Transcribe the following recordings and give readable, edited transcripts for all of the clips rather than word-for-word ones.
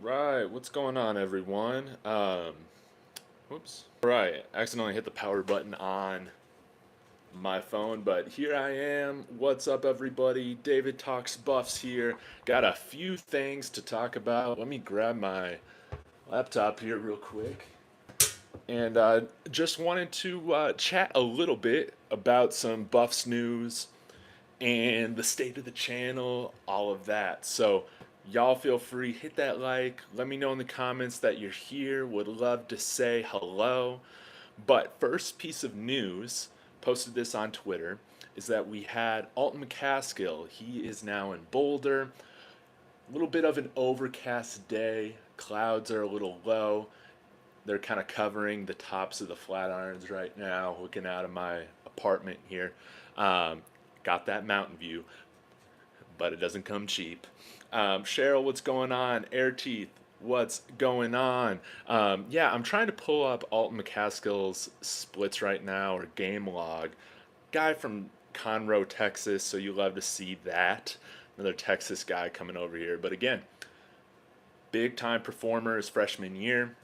Right, what's going on, everyone? Whoops. Right, accidentally hit the power button on my phone, but here I am. What's up, everybody? David Talks Buffs here. Got a few things to talk about. Let me grab my laptop here real quick. And just wanted to chat a little bit about some Buffs news and the state of the channel, all of that. So, y'all feel free, hit that like, let me know in the comments that you're here. Would love to say hello. But first piece of news, posted this on Twitter, is that we had Alton McCaskill. He is now in Boulder. A little bit of an overcast day. Clouds are a little low. They're kind of covering the tops of the Flatirons right now, looking out of my apartment here. Um, got that mountain view, but it doesn't come cheap. Cheryl, what's going on? Air Teeth, what's going on? Yeah, I'm trying to pull up Alton McCaskill's splits right now, or game log. Guy from Conroe, Texas, so you love to see that. Another Texas guy coming over here. But again, big time performer his freshman year.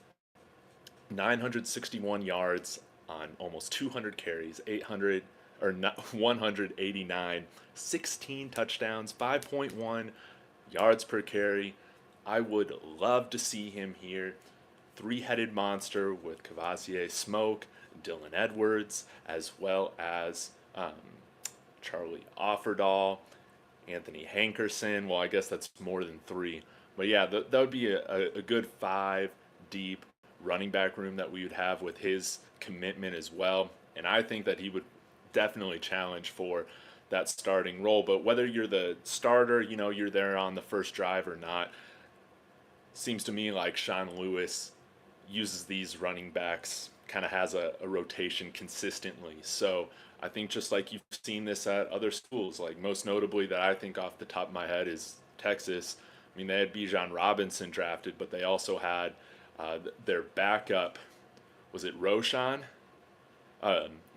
961 yards on almost 200 carries, 800 or 189, 16 touchdowns, 5.1 yards per carry. I would love to see him here. Three-headed monster with Cavassier Smoke, Dylan Edwards, as well as Charlie Offerdahl, Anthony Hankerson. Well, I guess that's more than three. But yeah, that would be a good five deep running back room that we would have with his commitment as well. And I think that he would definitely challenge for that starting role. But whether you're the starter, you're there on the first drive or not, seems to me like Sean Lewis uses these running backs, kind of has a rotation consistently. So I think just like you've seen this at other schools, like most notably that I think off the top of my head is Texas. I mean, they had Bijan Robinson drafted, but they also had their backup, was it Roshan?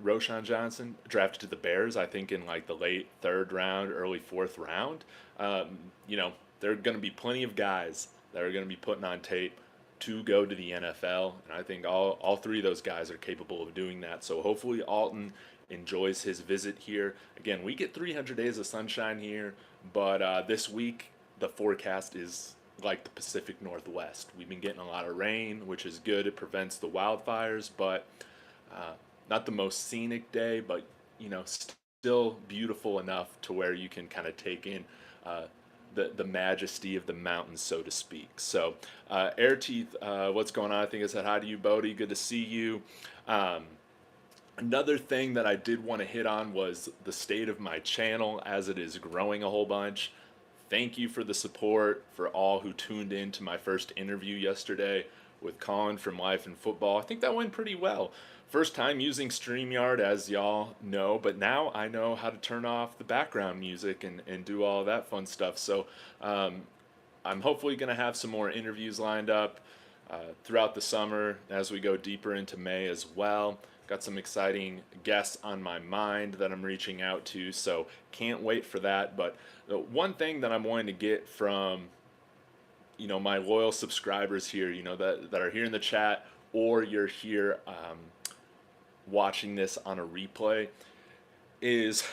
Roshan Johnson, drafted to the Bears, I think in like the late third round, early fourth round. There are going to be plenty of guys that are going to be putting on tape to go to the NFL, and I think all three of those guys are capable of doing that. So hopefully Alton enjoys his visit here. Again, we get 300 days of sunshine here, but this week the forecast is like the Pacific Northwest. We've been getting a lot of rain, which is good. It prevents the wildfires, but not the most scenic day, but still beautiful enough to where you can kind of take in the majesty of the mountains, so to speak. So, Air Teeth, what's going on? I think I said hi to you, Bodie. Good to see you. Another thing that I did want to hit on was the state of my channel as it is growing a whole bunch. Thank you for the support, for all who tuned in to my first interview yesterday with Colin from Life and Football. I think that went pretty well. First time using StreamYard, as y'all know, but now I know how to turn off the background music and do all that fun stuff. So I'm hopefully going to have some more interviews lined up throughout the summer as we go deeper into May as well. Got some exciting guests on my mind that I'm reaching out to, so can't wait for that. But the one thing that I'm wanting to get from my loyal subscribers here, that are here in the chat, or you're here watching this on a replay, is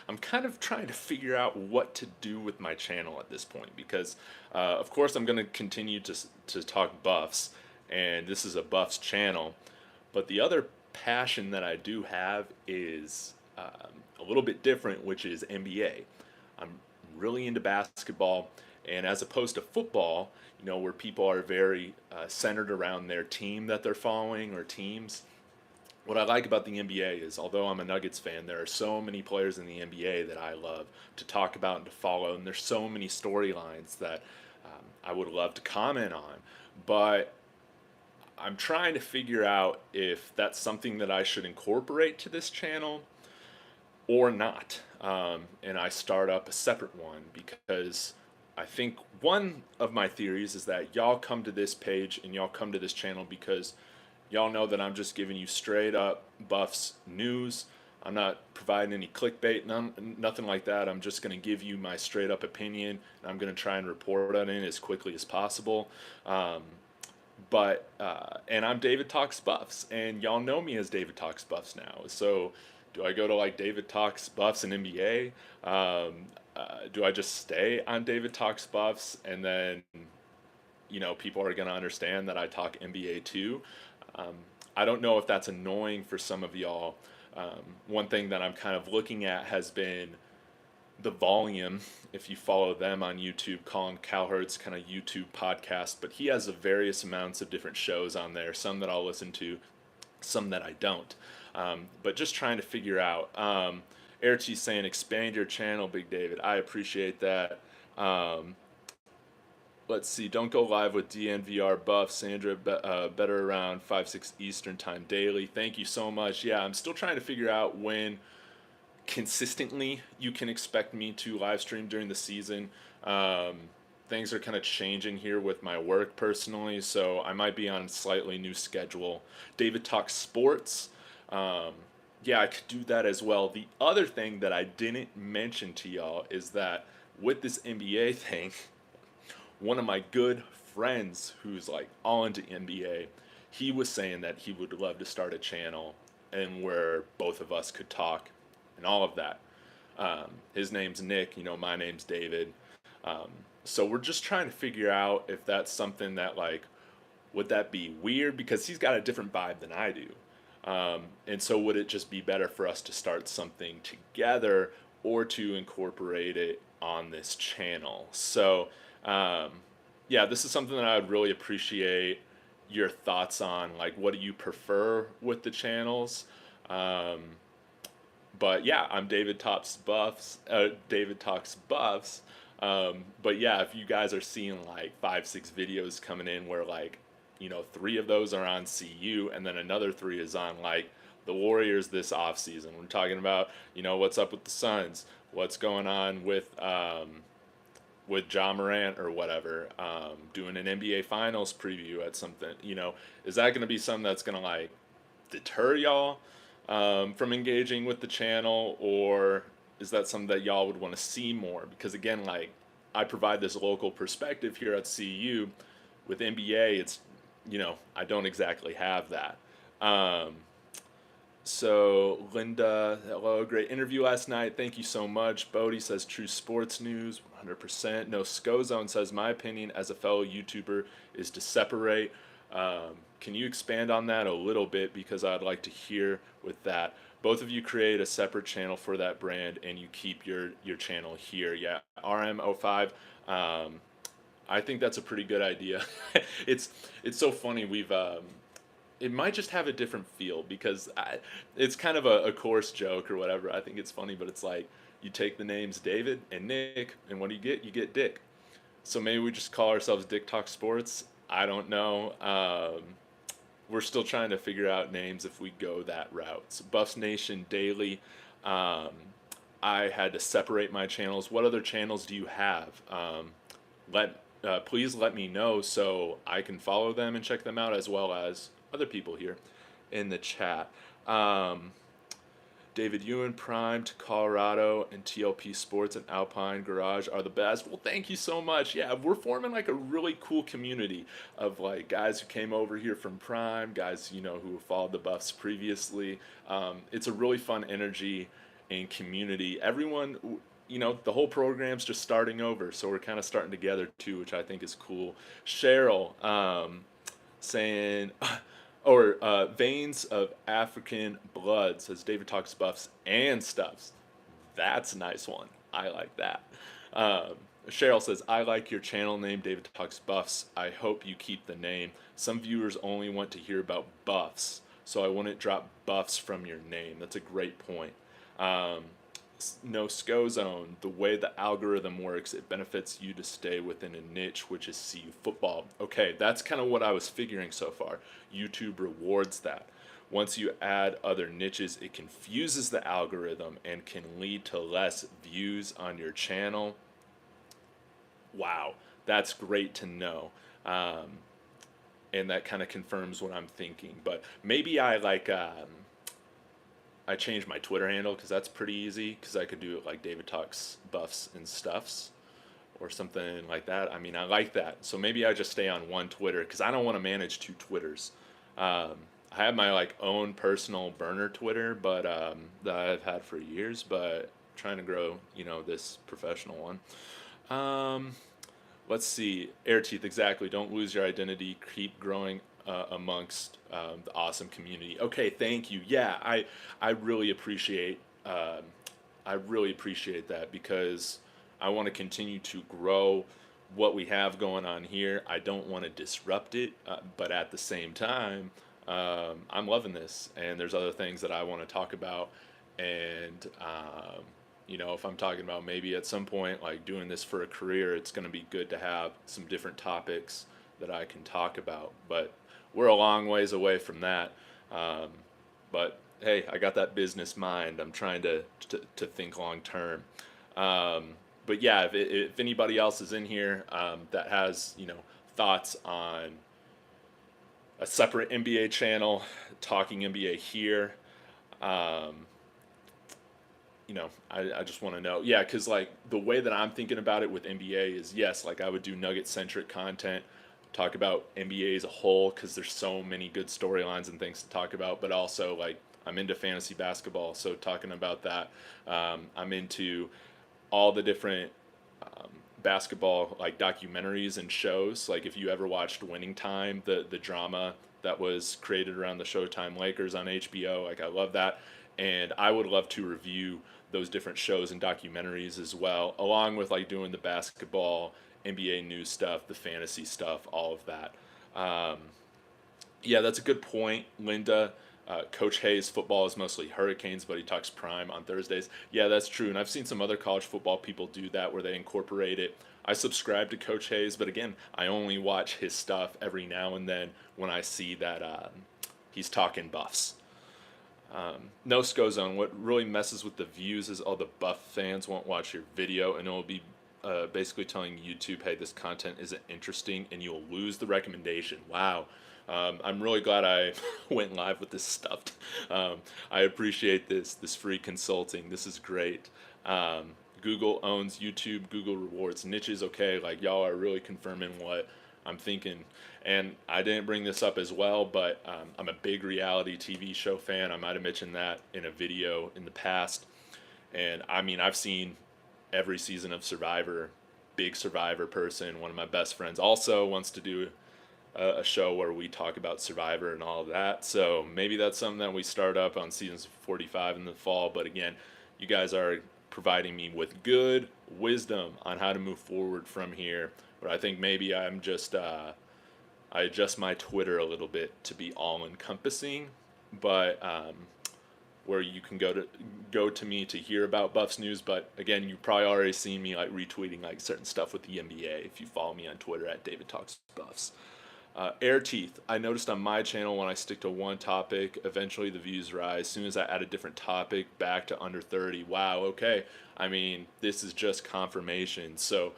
I'm kind of trying to figure out what to do with my channel at this point, because of course I'm going to continue to talk Buffs, and this is a Buffs channel, but the other passion that I do have is a little bit different, which is NBA. I'm really into basketball, and as opposed to football, where people are very centered around their team that they're following, or teams, what I like about the NBA is, although I'm a Nuggets fan, there are so many players in the NBA that I love to talk about and to follow, and there's so many storylines that I would love to comment on. But I'm trying to figure out if that's something that I should incorporate to this channel or not. And I start up a separate one, because I think one of my theories is that y'all come to this page and y'all come to this channel because y'all know that I'm just giving you straight up Buffs news, I'm not providing any clickbait, nothing like that. I'm just going to give you my straight up opinion, and I'm going to try and report on it as quickly as possible. Um, and I'm David Talks Buffs, and y'all know me as David Talks Buffs now. So, do I go to like David Talks Buffs and NBA? Do I just stay on David Talks Buffs, and then people are going to understand that I talk NBA too? Um, I don't know if that's annoying for some of y'all. One thing that I'm kind of looking at has been the volume. If you follow them on YouTube, Colin Cowherd's kind of YouTube podcast, but he has a various amounts of different shows on there, some that I'll listen to, some that I don't. But just trying to figure out. Erchi's saying, expand your channel, Big David. I appreciate that. Let's see. Don't go live with DNVR buff. Sandra, better around 5-6 Eastern time daily. Thank you so much. Yeah, I'm still trying to figure out when consistently you can expect me to live stream during the season. Things are kind of changing here with my work personally, so I might be on a slightly new schedule. David Talks Sports. Yeah, I could do that as well. The other thing that I didn't mention to y'all is that with this NBA thing, one of my good friends who's like all into NBA, he was saying that he would love to start a channel and where both of us could talk and all of that. His name's Nick, my name's David. So we're just trying to figure out if that's something that like, would that be weird? Because he's got a different vibe than I do. And so would it just be better for us to start something together or to incorporate it on this channel? So, yeah, this is something that I would really appreciate your thoughts on. Like, what do you prefer with the channels? But yeah, I'm David Talks Buffs. David Talks Buffs. But yeah, if you guys are seeing like 5-6 videos coming in where like 3 of those are on CU and then another 3 is on like the Warriors this off season. We're talking about what's up with the Suns, what's going on with Ja Morant or whatever, doing an NBA Finals preview at something. Is that going to be something that's going to like deter y'all from engaging with the channel, or is that something that y'all would want to see more? Because again, like I provide this local perspective here at CU. With NBA, it's I don't exactly have that. So Linda, hello, great interview last night. Thank you so much. Bodie says true sports news, 100%. No, Scozone says my opinion as a fellow YouTuber is to separate. Can you expand on that a little bit, because I'd like to hear with that. Both of you create a separate channel for that brand and you keep your channel here. Yeah, RM05. I think that's a pretty good idea. It's so funny. It might just have a different feel because it's kind of a coarse joke or whatever. I think it's funny, but it's like you take the names David and Nick, and what do you get? You get Dick. So maybe we just call ourselves Dick Talk Sports. I don't know. We're still trying to figure out names if we go that route. So Buffs Nation Daily. I had to separate my channels. What other channels do you have? Please let me know so I can follow them and check them out, as well as other people here in the chat. David Ewan, Prime to Colorado, and TLP Sports and Alpine Garage are the best. Well, thank you so much. Yeah, we're forming like a really cool community of like guys who came over here from Prime, guys who have followed the Buffs previously. It's a really fun energy and community. Everyone, the whole program's just starting over, so we're kind of starting together too, which I think is cool. Cheryl saying, Veins of African Blood says David Talks Buffs and Stuffs. That's a nice one. I like that. Cheryl says, I like your channel name, David Talks Buffs. I hope you keep the name. Some viewers only want to hear about buffs, so I wouldn't drop buffs from your name. That's a great point. No Scozone, the way the algorithm works, it benefits you to stay within a niche, which is CU football. Okay, that's kind of what I was figuring so far. YouTube rewards that. Once you add other niches, it confuses the algorithm and can lead to less views on your channel. Wow, that's great to know. And that kind of confirms what I'm thinking. But maybe I I changed my Twitter handle because that's pretty easy because I could do it like David Talks Buffs and Stuffs or something like that. I mean, I like that. So maybe I just stay on one Twitter because I don't want to manage two Twitters. Um, I have my like own personal burner Twitter, but that I've had for years, but trying to grow, this professional one. Um, let's see. Air teeth, exactly. Don't lose your identity. Keep growing amongst the awesome community. Okay, thank you. Yeah, I really appreciate um, I really appreciate that because I want to continue to grow what we have going on here. I don't want to disrupt it, but at the same time, I'm loving this, and there's other things that I want to talk about. And if I'm talking about maybe at some point like doing this for a career, it's going to be good to have some different topics that I can talk about. But we're a long ways away from that. Um, but hey, I got that business mind. I'm trying to think long term. Um, but yeah, if anybody else is in here that has thoughts on a separate NBA channel, talking NBA here, um, I just want to know. Yeah, because like the way that I'm thinking about it with NBA is yes, like I would do Nugget centric content, talk about NBA as a whole because there's so many good storylines and things to talk about, but also like I'm into fantasy basketball, so talking about that. I'm into all the different basketball like documentaries and shows. Like if you ever watched Winning Time, the drama that was created around the Showtime Lakers on HBO, like I love that, and I would love to review those different shows and documentaries as well, along with like doing the basketball, NBA news stuff, the fantasy stuff, all of that. Um, yeah, that's a good point, Linda. Coach Hayes' football is mostly Hurricanes, but he talks Prime on Thursdays. Yeah, that's true. And I've seen some other college football people do that where they incorporate it. I subscribe to Coach Hayes, but again, I only watch his stuff every now and then when I see that he's talking Buffs. Nose goes on. What really messes with the views is all the Buff fans won't watch your video, and it will be basically telling YouTube, hey, this content isn't interesting, and you'll lose the recommendation. Wow. I'm really glad I went live with this stuff. I appreciate this free consulting. This is great. Google owns YouTube. Google rewards niches. Okay, like y'all are really confirming what I'm thinking. And I didn't bring this up as well, but I'm a big reality TV show fan. I might have mentioned that in a video in the past. And I mean, I've seen every season of Survivor. Big Survivor person. One of my best friends also wants to do a show where we talk about Survivor and all of that. So maybe that's something that we start up on season 45 in the fall. But again, you guys are providing me with good wisdom on how to move forward from here. But I think maybe I adjust my Twitter a little bit to be all encompassing, but where you can go to me to hear about Buffs news. But again, you probably already seen me like retweeting like certain stuff with the NBA if you follow me on Twitter at David Talks Buffs. Air teeth. I noticed on my channel when I stick to one topic, eventually the views rise. As soon as I add a different topic, back to under 30. Wow. Okay. I mean, this is just confirmation. So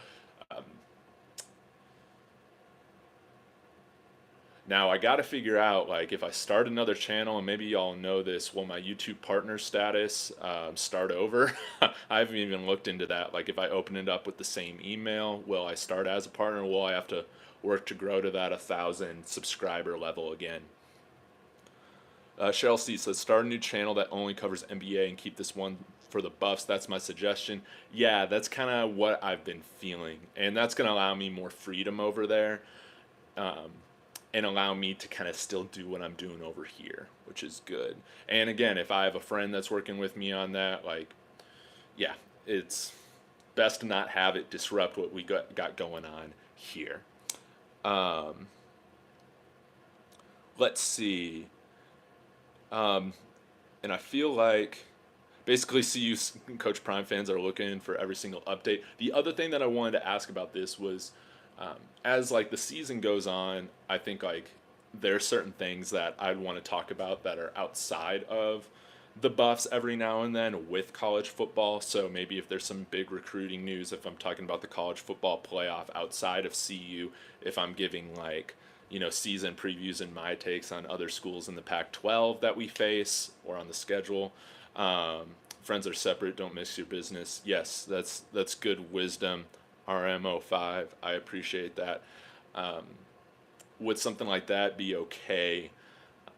now I got to figure out like if I start another channel, and maybe y'all know this, will my YouTube partner status start over? I haven't even looked into that. Like if I open it up with the same email, will I start as a partner? Or will I have to work to grow to that 1,000 subscriber level again? Cheryl C says start a new channel that only covers NBA and keep this one for the Buffs. That's my suggestion. Yeah, that's kind of what I've been feeling, and that's going to allow me more freedom over there. And allow me to kind of still do what I'm doing over here, which is good. And again, if I have a friend that's working with me on that, like, yeah, it's best to not have it disrupt what we got going on here. Let's see. And I feel like basically CU Coach Prime fans are looking for every single update. The other thing that I wanted to ask about this was, as like the season goes on, I think like there are certain things that I'd want to talk about that are outside of the Buffs every now and then with college football. So maybe if there's some big recruiting news, if I'm talking about the college football playoff outside of CU, if I'm giving like, season previews and my takes on other schools in the Pac-12 that we face or on the schedule. Friends are separate, don't mix your business. Yes, that's good wisdom. RMO5, I appreciate that. Um, would something like that be okay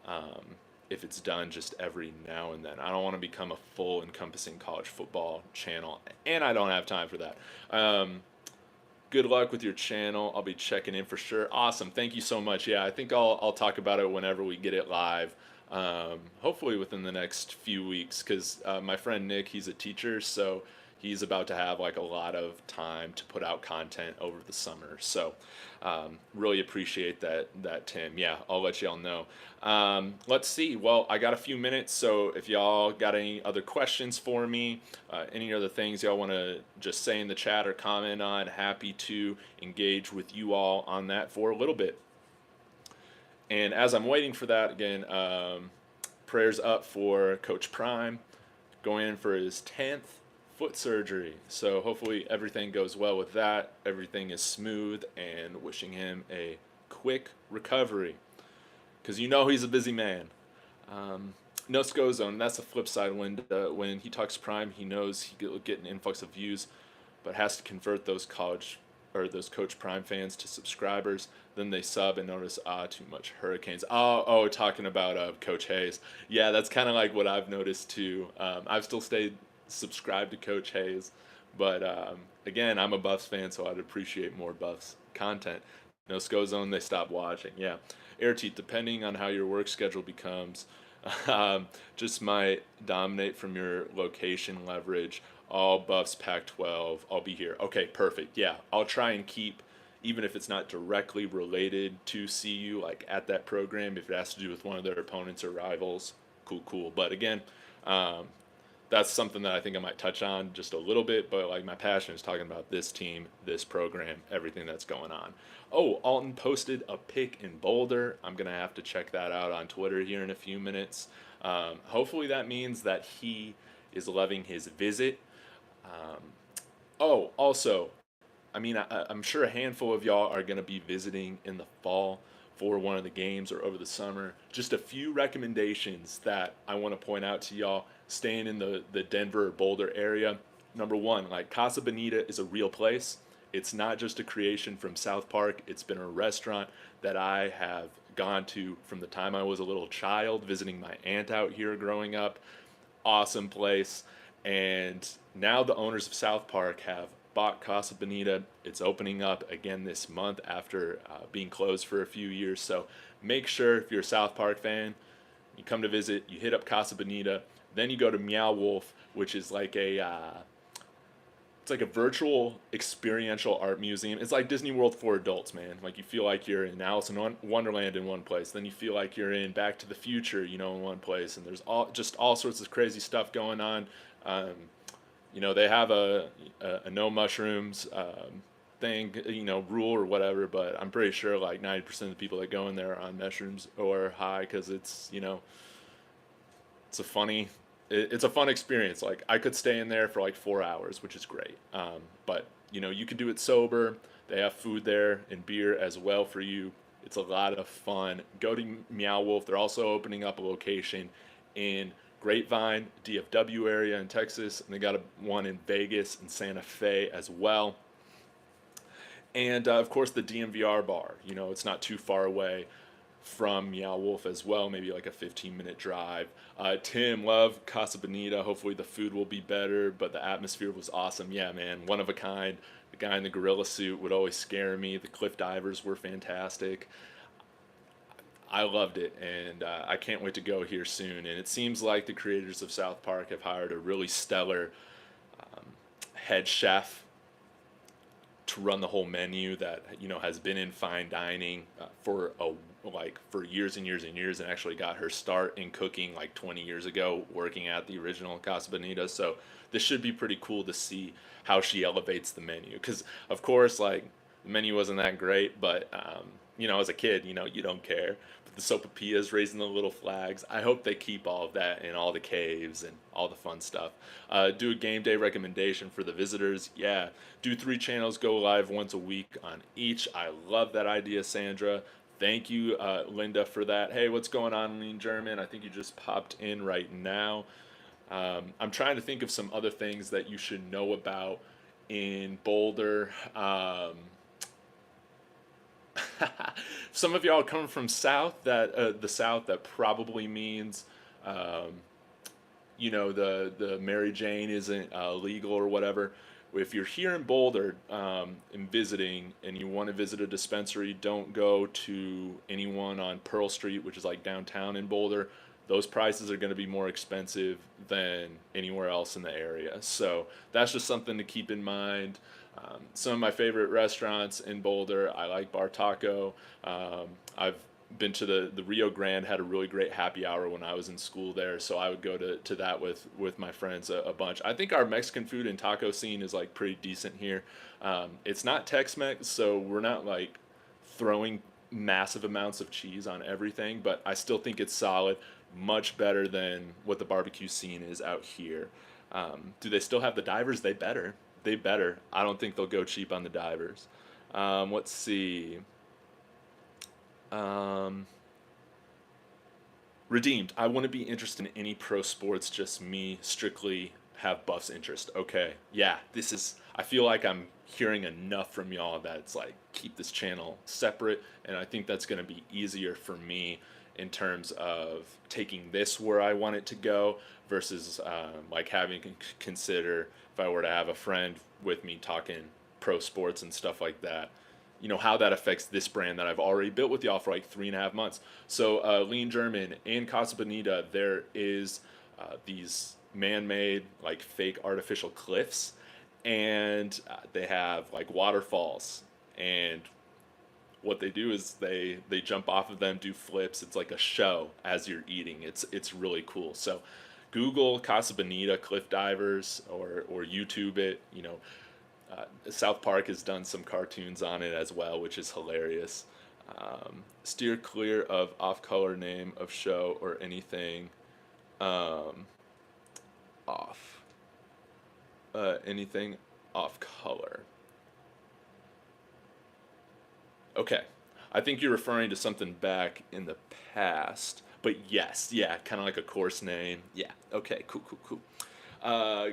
um, if it's done just every now and then? I don't want to become a full encompassing college football channel, and I don't have time for that. Good luck with your channel. I'll be checking in for sure. Awesome. Thank you so much. Yeah, I think I'll talk about it whenever we get it live. Hopefully within the next few weeks, because my friend Nick, he's a teacher, so he's about to have like a lot of time to put out content over the summer. So really appreciate that Tim. Yeah, I'll let y'all know. Let's see. Well, I got a few minutes, so if y'all got any other questions for me, any other things y'all want to just say in the chat or comment on, happy to engage with you all on that for a little bit. And as I'm waiting for that, again, prayers up for Coach Prime going in for his 10th foot surgery. So hopefully everything goes well with that. Everything is smooth, and wishing him a quick recovery, because you know he's a busy man. No Sco Zone, that's the flip side. When he talks Prime, he knows he'll get an influx of views, but has to convert those college or those Coach Prime fans to subscribers. Then they sub and notice, too much Hurricanes. Talking about Coach Hayes. Yeah, that's kind of like what I've noticed too. I've still stayed subscribed to Coach Hayes, but again, I'm a Buffs fan, so I'd appreciate more Buffs content. No Sco Zone, they stopped watching. Yeah, Airteeth, depending on how your work schedule becomes, just might dominate from your location leverage. All Buffs Pac-12. I'll be here. Okay, perfect. Yeah, I'll try and keep, even if it's not directly related to CU, like at that program, if it has to do with one of their opponents or rivals, cool. But again, um, that's something that I think I might touch on just a little bit, but like my passion is talking about this team, this program, everything that's going on. Oh, Alton posted a pic in Boulder. I'm going to have to check that out on Twitter here in a few minutes. Hopefully that means that he is loving his visit. Also, I mean, I'm sure a handful of y'all are going to be visiting in the fall for one of the games or over the summer. Just a few recommendations that I want to point out to y'all staying in the Denver or Boulder area. Number one, like Casa Bonita is a real place. It's not just a creation from South Park. It's been a restaurant that I have gone to from the time I was a little child, visiting my aunt out here growing up. Awesome place. And now the owners of South Park have bought Casa Bonita. It's opening up again this month after being closed for a few years. So make sure if you're a South Park fan, you come to visit, you hit up Casa Bonita, then you go to Meow Wolf, which is like it's like a virtual experiential art museum. It's like Disney World for adults, man. Like you feel like you're in Alice in Wonderland in one place, then you feel like you're in Back to the Future, in one place, and there's all sorts of crazy stuff going on. Um, they have a no mushrooms thing, rule or whatever, but I'm pretty sure like 90% of the people that go in there are on mushrooms or high, because it's a funny it's a fun experience. Like I could stay in there for like 4 hours, which is great. But you can do it sober. They have food there and beer as well for you. It's a lot of fun. Go to Meow Wolf. They're also opening up a location in Grapevine, DFW area in Texas, and they got one in Vegas and Santa Fe as well. And of course, the DMVR bar. It's not too far away from Meow Wolf as well, maybe like a 15-minute drive. Tim, love Casa Bonita. Hopefully the food will be better, but the atmosphere was awesome. Yeah, man, one of a kind. The guy in the gorilla suit would always scare me. The cliff divers were fantastic. I loved it, and I can't wait to go here soon. And it seems like the creators of South Park have hired a really stellar head chef to run the whole menu that has been in fine dining for years and years and years, and actually got her start in cooking like 20 years ago, working at the original Casa Bonita. So this should be pretty cool to see how she elevates the menu, because of course like the menu wasn't that great, but as a kid, you don't care. But the sopapillas raising the little flags, I hope they keep all of that in all the caves and all the fun stuff. Do a game day recommendation for the visitors. Yeah, do 3 channels, go live once a week on each. I love that idea, Sandra. Thank you, Linda, for that. Hey, what's going on, Lean German? I think you just popped in right now. I'm trying to think of some other things that you should know about in Boulder. Some of y'all come from South that the South that probably means um, the Mary Jane isn't legal or whatever. If you're here in Boulder and visiting and you want to visit a dispensary, don't go to anyone on Pearl Street, which is like downtown in Boulder. Those prices are going to be more expensive than anywhere else in the area. So that's just something to keep in mind. Some of my favorite restaurants in Boulder, I like Bar Taco. I've been to the Rio Grande, had a really great happy hour when I was in school there, so I would go to that with my friends a bunch. I think our Mexican food and taco scene is like pretty decent here. It's not Tex-Mex, so we're not like throwing massive amounts of cheese on everything, but I still think it's solid, much better than what the barbecue scene is out here. Do they still have the divers? They better. They better. I don't think they'll go cheap on the divers. Let's see. Um, Redeemed. I wouldn't be interested in any pro sports, just me strictly have Buffs interest. Okay. Yeah, this is I feel like I'm hearing enough from y'all that it's like keep this channel separate, and I think that's going to be easier for me in terms of taking this where I want it to go versus like having to consider if I were to have a friend with me talking pro sports and stuff like that, how that affects this brand that I've already built with y'all for like 3.5 months. So Lean German and Casa Bonita, there is these man-made like fake artificial cliffs, and they have like waterfalls, and what they do is they jump off of them, do flips. It's like a show as you're eating. It's really cool. So Google Casa Bonita cliff divers or YouTube it. South Park has done some cartoons on it as well, which is hilarious. Steer clear of off-color name of show or anything um, off. Anything off color. Okay. I think you're referring to something back in the past. But yes, yeah, kind of like a course name. Yeah. Okay. Cool. Cool. Cool. Uh,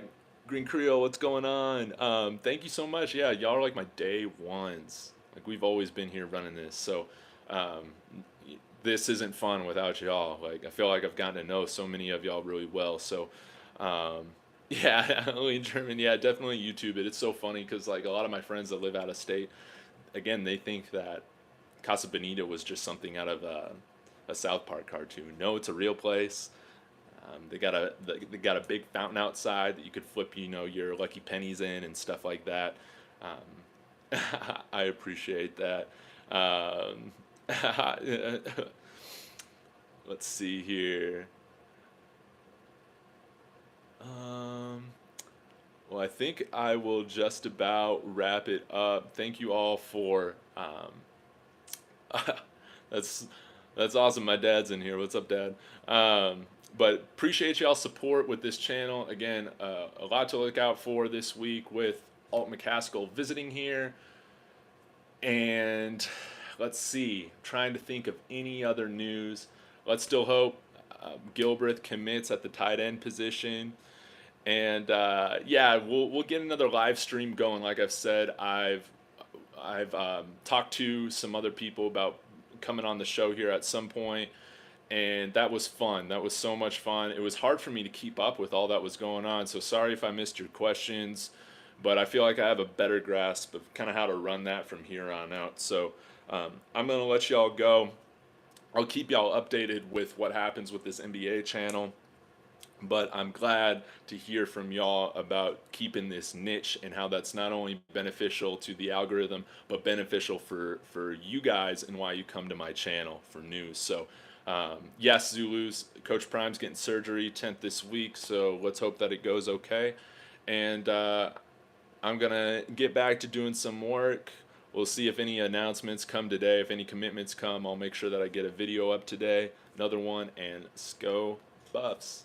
Green Creole, what's going on? Thank you so much. Yeah, y'all are like my day ones. Like we've always been here running this. So um, this isn't fun without y'all. Like I feel like I've gotten to know so many of y'all really well. So um, yeah, Lean German. Yeah, definitely YouTube it. It's so funny because like a lot of my friends that live out of state, again, they think that Casa Bonita was just something out of a South Park cartoon. No, it's a real place. They got a big fountain outside that you could flip, your lucky pennies in and stuff like that. I appreciate that. Um, let's see here. Um, well, I think I will just about wrap it up. Thank you all for that's that's awesome. My dad's in here. What's up, Dad? But appreciate y'all support with this channel. Again, a lot to look out for this week with Alton McCaskill visiting here. And let's see, trying to think of any other news. Let's still hope Gilbreth commits at the tight end position. And yeah, we'll get another live stream going. Like I've said, I've talked to some other people about coming on the show here at some point, and that was fun. That was so much fun. It was hard for me to keep up with all that was going on, so sorry if I missed your questions, but I feel like I have a better grasp of kind of how to run that from here on out. So I'm going to let y'all go. I'll keep y'all updated with what happens with this NBA channel. But I'm glad to hear from y'all about keeping this niche and how that's not only beneficial to the algorithm, but beneficial for you guys and why you come to my channel for news. So yes, Zulus, Coach Prime's getting surgery 10th this week, so let's hope that it goes okay. And I'm going to get back to doing some work. We'll see if any announcements come today. If any commitments come, I'll make sure that I get a video up today. Another one, and go Buffs.